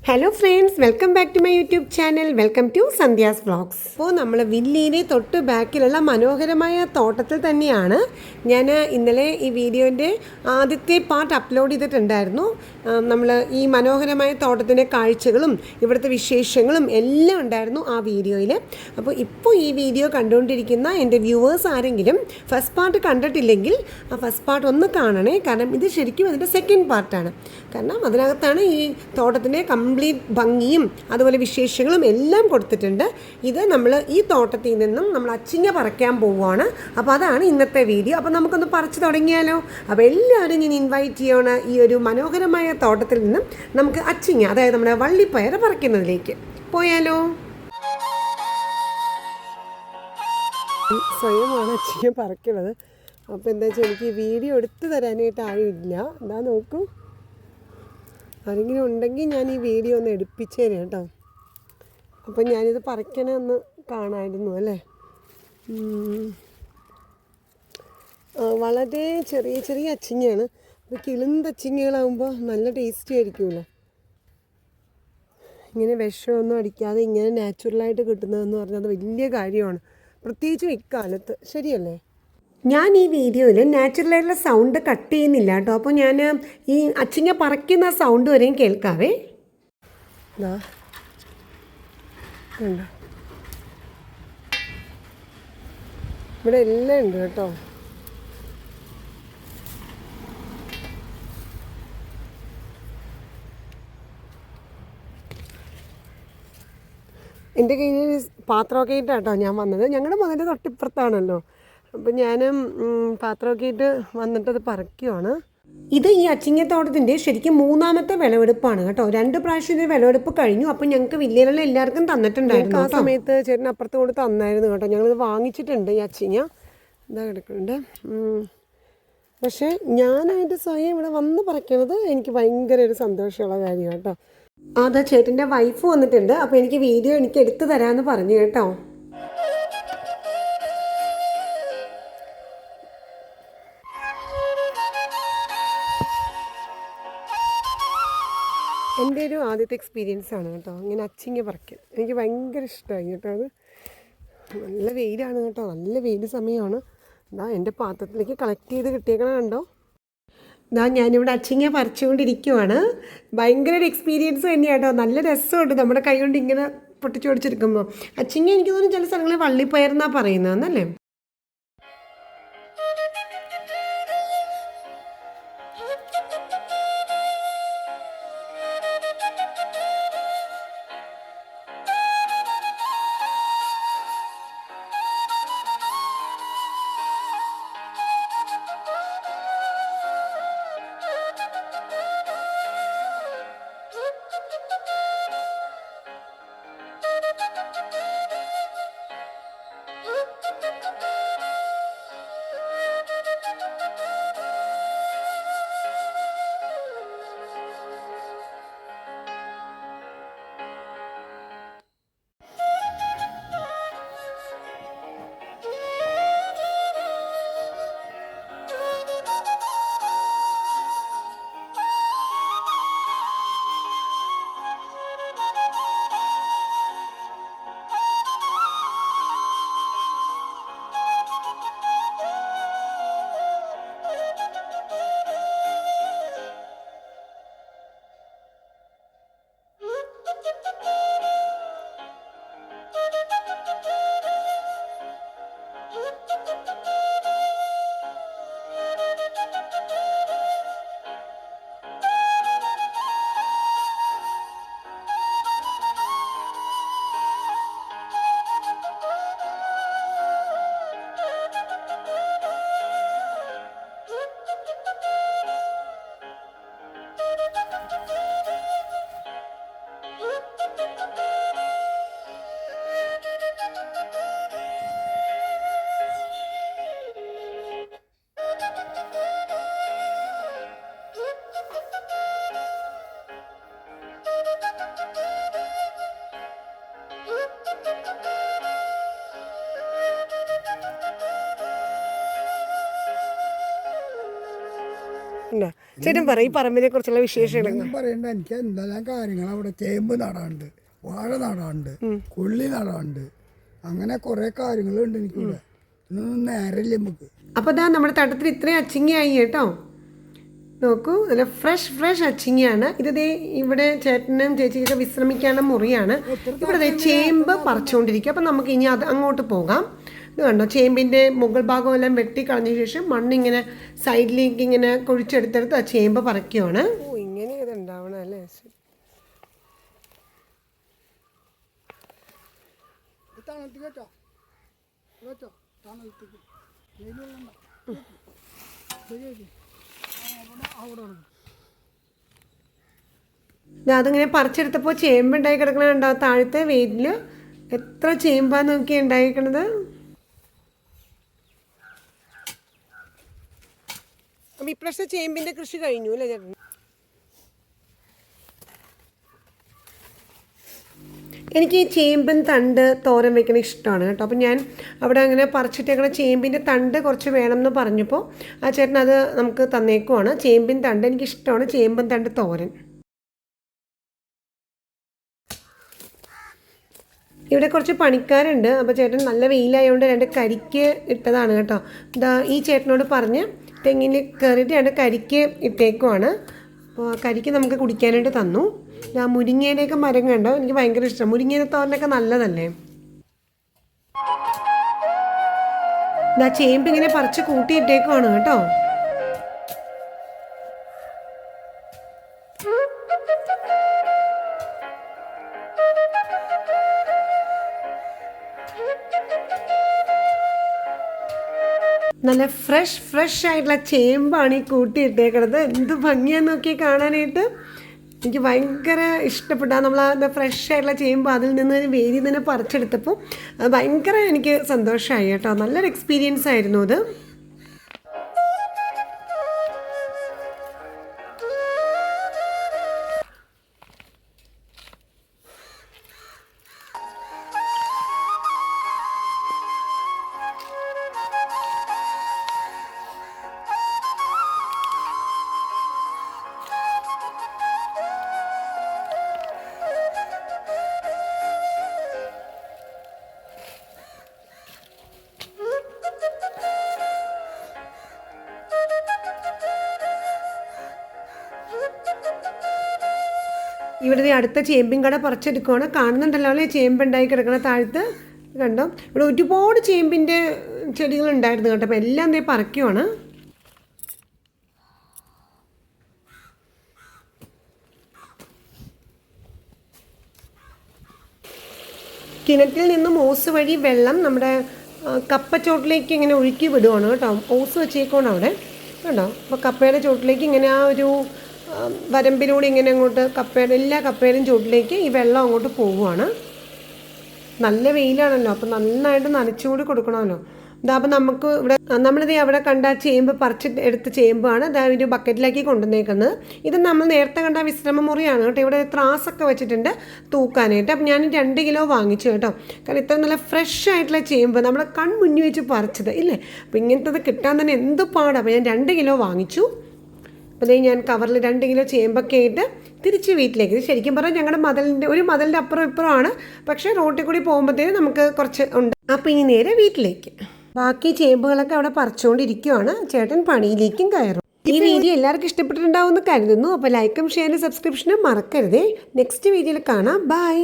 Hello friends, welcome back to my YouTube channel. Welcome to Sandhya's vlogs. അപ്പോൾ നമ്മൾ വില്ലിയിലെ തൊട്ട് ബാക്കിലുള്ള മനോഹരമായ തോട്ടത്തിൽ തന്നെയാണ്. ഞാൻ ഇന്നലെ ഈ വീഡിയോൻ്റെ ആദ്യത്തെ പാർട്ട് അപ്ലോഡ് ചെയ്തിട്ടുണ്ടായിരുന്നു. നമ്മൾ ഈ മനോഹരമായ തോട്ടത്തിൻ്റെ കാഴ്ചകളും ഇവിടുത്തെ വിശേഷങ്ങളും എല്ലാം ഉണ്ടായിരുന്നു ആ വീഡിയോയിൽ. അപ്പോൾ ഇപ്പോൾ ഈ വീഡിയോ കണ്ടുകൊണ്ടിരിക്കുന്ന എൻ്റെ വ്യൂവേഴ്സ് ആരെങ്കിലും ഫസ്റ്റ് പാർട്ട് കണ്ടിട്ടില്ലെങ്കിൽ ആ ഫസ്റ്റ് പാർട്ട് ഒന്ന് കാണണേ. കാരണം ഇത് ശരിക്കും അതിൻ്റെ സെക്കൻഡ് പാർട്ടാണ്. കാരണം അതിനകത്താണ് ഈ തോട്ടത്തിൻ്റെ കംപ്ലീറ്റ് ഭംഗിയും അതുപോലെ വിശേഷങ്ങളും എല്ലാം കൊടുത്തിട്ടുണ്ട്. ഇത് നമ്മൾ ഈ തോട്ടത്തിൽ നിന്നും നമ്മൾ അച്ചിങ്ങ പറിക്കാൻ പോവുകയാണ്. അപ്പോൾ അതാണ് ഇന്നത്തെ വീഡിയോ. അപ്പോൾ നമുക്കൊന്ന് പറിച്ച് തുടങ്ങിയാലോ? അപ്പോൾ എല്ലാവരും ഞാൻ ഇൻവൈറ്റ് ചെയ്യണം ഈ ഒരു മനോഹരമായ തോട്ടത്തിൽ നിന്നും നമുക്ക് അച്ചിങ്ങ, അതായത് നമ്മുടെ വള്ളിപ്പയർ പറിക്കുന്നതിലേക്ക് പോയാലോ? സ്വയമാണ് അച്ചിങ്ങ പറിക്കുന്നത്. അപ്പോൾ എന്താ വെച്ചാൽ എനിക്ക് ഈ വീഡിയോ എടുത്തു തരാനായിട്ട് ആരുമില്ല. എന്താ നോക്കൂ, ആരെങ്കിലും ഉണ്ടെങ്കിൽ ഞാൻ ഈ വീഡിയോ ഒന്ന് എടുപ്പിച്ചു തരാം കേട്ടോ. അപ്പം ഞാനിത് പറിക്കണമെന്ന് കാണാമായിരുന്നു അല്ലേ. വളരെ ചെറിയ ചെറിയ അച്ചിങ്ങയാണ്. അപ്പോൾ കിളുന്ത അച്ചിങ്ങകളാകുമ്പോൾ നല്ല ടേസ്റ്റി ആയിരിക്കുമല്ലോ. ഇങ്ങനെ വിഷമൊന്നും അടിക്കാതെ ഇങ്ങനെ നാച്ചുറലായിട്ട് കിട്ടുന്നതെന്ന് പറഞ്ഞാൽ വലിയ കാര്യമാണ്, പ്രത്യേകിച്ചും ഇക്കാലത്ത്. ശരിയല്ലേ? ഞാൻ ഈ വീഡിയോയിൽ നാച്ചുറലായിട്ടുള്ള സൗണ്ട് കട്ട് ചെയ്യുന്നില്ല കേട്ടോ. അപ്പോൾ ഞാൻ ഈ അച്ചിങ്ങ പറിക്കുന്ന സൗണ്ട് വരെയും കേൾക്കാവേ. ഇവിടെ എല്ലാം ഉണ്ട് കേട്ടോ. എൻ്റെ കയ്യിൽ പാത്രമൊക്കെ ഇട്ടാട്ടോ ഞാൻ വന്നത്. ഞങ്ങളുടെ മകൻ്റെ തൊട്ടിപ്പുറത്താണല്ലോ. അപ്പം ഞാനും പാത്രമൊക്കെ ഇട്ട് വന്നിട്ടത് പറിക്കുവാണ്. ഇത് ഈ അച്ചിങ്ങത്തോട്ടത്തിൻ്റെ ശരിക്കും മൂന്നാമത്തെ വിളവെടുപ്പാണ് കേട്ടോ. 2 പ്രാവശ്യം ഇത് വിളവെടുപ്പ് കഴിഞ്ഞു. അപ്പം ഞങ്ങൾക്ക് വില്ലേലുള്ള എല്ലാവർക്കും തന്നിട്ടുണ്ടായിരുന്നു. ആ സമയത്ത് ചേട്ടൻ അപ്പുറത്ത് കൊണ്ട് തന്നായിരുന്നു കേട്ടോ. ഞങ്ങളിത് വാങ്ങിച്ചിട്ടുണ്ട് ഈ അച്ചിങ്ങ. ഇതാ കിടക്കുന്നുണ്ട്. പക്ഷേ ഞാനായിട്ട് സ്വയം ഇവിടെ വന്ന് പറിക്കണത് എനിക്ക് ഭയങ്കര ഒരു സന്തോഷമുള്ള കാര്യമാണ് കേട്ടോ. അതാ ചേട്ടൻ്റെ വൈഫ് വന്നിട്ടുണ്ട്. അപ്പോൾ എനിക്ക് വീഡിയോ എടുത്തു തരാമെന്ന് പറഞ്ഞു കേട്ടോ. എൻ്റെ ഒരു ആദ്യത്തെ എക്സ്പീരിയൻസ് ആണ് കേട്ടോ ഇങ്ങനെ അച്ചിങ്ങ പറിക്കാൻ. എനിക്ക് ഭയങ്കര ഇഷ്ടമായി കേട്ടോ. അത് നല്ല വെയിലാണ് കേട്ടോ, നല്ല വെയിൽ സമയമാണ്. ഇതാ എൻ്റെ പാത്രത്തിലേക്ക് കളക്ട് ചെയ്ത് കിട്ടിയേക്കണ കണ്ടോ. ഇതാ ഞാനിവിടെ അച്ചിങ്ങ പറിച്ചുകൊണ്ടിരിക്കുവാണ്. ഭയങ്കര ഒരു എക്സ്പീരിയൻസ് തന്നെയാണ് കേട്ടോ. നല്ല രസമുണ്ട് നമ്മുടെ കൈ കൊണ്ട് ഇങ്ങനെ പൊട്ടിച്ചു പൊടിച്ചെടുക്കുമ്പോൾ. അച്ചിങ്ങ എനിക്ക് തോന്നുന്നു ചില സ്ഥലങ്ങളിൽ വള്ളിപ്പയർന്നാണ് പറയുന്നതെന്നല്ലേ. ചേട്ടൻ പറയും ഈ പറമ്പിനെ കുറിച്ചുള്ള വിശേഷങ്ങൾ. ഒന്നും പറയണ്ട, എനിക്ക് എന്തെല്ലാം കാര്യങ്ങൾ അവിടെ ചേമ്പ് നടാണ്ട്, വാഴ നടാണ്ട്, കൊള്ളി നടാണ്ട്, അങ്ങനെ കുറേ കാര്യങ്ങളുണ്ട് എനിക്കിവിടെ. ഇതൊന്നും നേരമില്ല നമുക്ക്. അപ്പോൾ ഇതാ നമ്മുടെ തട്ടത്തിൽ ഇത്രയും അച്ചിങ്ങയായി കേട്ടോ. നോക്കൂ, നല്ല ഫ്രഷ് അച്ചിങ്ങയാണ് ഇത്. ദേ ഇവിടെ ചേട്ടനും ചേച്ചിക്കൊക്കെ വിശ്രമിക്കാനുള്ള മുറിയാണ്. ഇവിടെ ദേ ചേമ്പ് പറിച്ചുകൊണ്ടിരിക്കുക. അപ്പം നമുക്ക് ഇനി അത് അങ്ങോട്ട് പോകാം. ഇത് കണ്ടോ, ചേമ്പിൻ്റെ മുകൾ ഭാഗമെല്ലാം വെട്ടിക്കളഞ്ഞ ശേഷം മണ്ണിങ്ങനെ സൈഡിലേക്ക് ഇങ്ങനെ കുഴിച്ചെടുത്തെടുത്ത് ആ ചേമ്പ് പറിക്കുകയാണ്. ഓ, ഇങ്ങനെ ഇത് ഉണ്ടാവണം അല്ലേ. അതിങ്ങനെ പറിച്ചെടുത്തപ്പോൾ ചേമ്പുണ്ടായി കിടക്കണുണ്ടോ താഴത്തെ വെയിലിൽ. എത്ര ചേമ്പാന്ന് നോക്കി ഉണ്ടായിരിക്കണത്. അപ്പം ഇപ്രാവശ്യം ചേമ്പിൻ്റെ കൃഷി കഴിഞ്ഞു അല്ലേ ചേട്ടൻ? എനിക്ക് ഈ ചേമ്പിൻ തണ്ട് തോരൻ വെക്കണ ഇഷ്ടമാണ് കേട്ടോ. അപ്പം ഞാൻ അവിടെ അങ്ങനെ പറിച്ചിട്ടേക്കണ ചേമ്പിൻ്റെ തണ്ട് കുറച്ച് വേണം എന്ന് പറഞ്ഞപ്പോൾ ആ ചേട്ടൻ അത് നമുക്ക് തന്നേക്കുവാണ്. ചേമ്പിൻ തണ്ട് എനിക്കിഷ്ടമാണ്, ചേമ്പിൻ തണ്ട് തോരൻ. ഇവിടെ കുറച്ച് പണിക്കാരുണ്ട്. അപ്പോൾ ചേട്ടൻ നല്ല വെയിലായതുകൊണ്ട് 2 കരിക്ക് ഇട്ടതാണ് കേട്ടോ. ഇതാ ഈ ചേട്ടനോട് പറഞ്ഞ് തെങ്ങിൽ കയറിയിട്ട് 2 കരിക്ക് ഇട്ടേക്കുവാണ്. അപ്പോൾ ആ കരിക്ക് നമുക്ക് കുടിക്കാനായിട്ട് തന്നു. ആ മുരിങ്ങയുടെയൊക്കെ മരം കണ്ടോ, എനിക്ക് ഭയങ്കര ഇഷ്ടം. മുരിങ്ങയുടെ തോരനൊക്കെ നല്ലതല്ലേ. ഇതാ ചേമ്പ് ഇങ്ങനെ പറിച്ച് കൂട്ടിയിട്ടേക്കുവാണ് കേട്ടോ. നല്ല ഫ്രഷ് ആയിട്ടുള്ള ചേമ്പാണ് ഈ കൂട്ടിയിട്ടേക്കണത്. എന്ത് ഭംഗിയാന്ന് നോക്കി കാണാനായിട്ട്. എനിക്ക് ഭയങ്കര ഇഷ്ടപ്പെട്ട നമ്മൾ ആ ഫ്രഷ് ആയിട്ടുള്ള ചേമ്പ് അതിൽ നിന്ന് വേരി തന്നെ പറിച്ചെടുത്തപ്പോൾ ഭയങ്കര എനിക്ക് സന്തോഷമായി കേട്ടോ. നല്ലൊരു എക്സ്പീരിയൻസ് ആയിരുന്നു അത്. ഇവിടെ അടുത്ത ചേമ്പിൻ കട പറിച്ചെടുക്കുകയാണ്. കാണുന്നുണ്ടല്ലോ അല്ലേ ചേമ്പുണ്ടായി കിടക്കണ താഴത്ത് കണ്ടോ. ഇവിടെ ഒരുപാട് ചേമ്പിൻ്റെ ചെടികളുണ്ടായിരുന്നു കേട്ടോ. അപ്പോൾ എല്ലാം ദേ പറിക്കുവാണ്. കിണറ്റിൽ നിന്നും ഓസ് വഴി വെള്ളം നമ്മുടെ കപ്പച്ചോട്ടിലേക്ക് ഇങ്ങനെ ഒഴുക്കി വിടുവാണ് കേട്ടോ. ഓസ് വെച്ചേക്കുവാണ് അവിടെ കേട്ടോ. അപ്പോൾ കപ്പയുടെ ചോട്ടിലേക്ക് ഇങ്ങനെ ആ ഒരു വരമ്പിലൂടെ ഇങ്ങനെ അങ്ങോട്ട് എല്ലാ കപ്പയുടെയും ചോട്ടിലേക്ക് ഈ വെള്ളം അങ്ങോട്ട് പോവുകയാണ്. നല്ല വെയിലാണല്ലോ, അപ്പോൾ നന്നായിട്ട് നനച്ചുകൂടി കൊടുക്കണമല്ലോ. ഇതാകുമ്പോൾ നമുക്ക് ഇവിടെ നമ്മളിത് അവിടെ കണ്ട ചേമ്പ് പറിച്ചിട്ട് എടുത്ത ചേമ്പാണ് ഇതാ ഒരു ബക്കറ്റിലേക്ക് കൊണ്ടുവന്നേക്കുന്നത്. ഇത് നമ്മൾ നേരത്തെ കണ്ട വിശ്രമ മുറിയാണ് കേട്ടോ. ഇവിടെ ത്രാസൊക്കെ വെച്ചിട്ടുണ്ട് തൂക്കാനായിട്ട്. അപ്പം ഞാൻ 2 കിലോ വാങ്ങിച്ചു കേട്ടോ. കാരണം ഇത്ര നല്ല ഫ്രഷ് ആയിട്ടുള്ള ചേമ്പ് നമ്മളെ കൺമുന്നിൽ വെച്ച് പറിച്ചത് ഇല്ലേ. അപ്പോൾ ഇങ്ങനത്തത് കിട്ടാൻ തന്നെ എന്ത് പാടാണ്. അപ്പോൾ ഞാൻ 2 കിലോ വാങ്ങിച്ചു. അപ്പോൾ അതേ ഞാൻ കവറിൽ 2 കിലോ ചേമ്പൊക്കെ ആയിട്ട് തിരിച്ച് വീട്ടിലേക്ക്. ശരിക്കും പറഞ്ഞാൽ ഞങ്ങളുടെ മതിലിൻ്റെ അപ്പുറം ഇപ്പുറമാണ്. പക്ഷേ റോട്ടിൽ കൂടി പോകുമ്പോഴത്തേനും നമുക്ക് കുറച്ച് ഉണ്ട്. അപ്പോൾ ഇനി നേരെ വീട്ടിലേക്ക്. ബാക്കി ചേമ്പുകളൊക്കെ അവിടെ പറിച്ചുകൊണ്ടിരിക്കുകയാണ്. ചേട്ടൻ പണിയിലേക്കും കയറും. ഈ വീഡിയോ എല്ലാവർക്കും ഇഷ്ടപ്പെട്ടിട്ടുണ്ടാവുമെന്ന് കരുതുന്നു. അപ്പോൾ ലൈക്കും ഷെയറും സബ്സ്ക്രിപ്ഷനും മറക്കരുതേ. നെക്സ്റ്റ് വീഡിയോയിൽ കാണാം. ബൈ.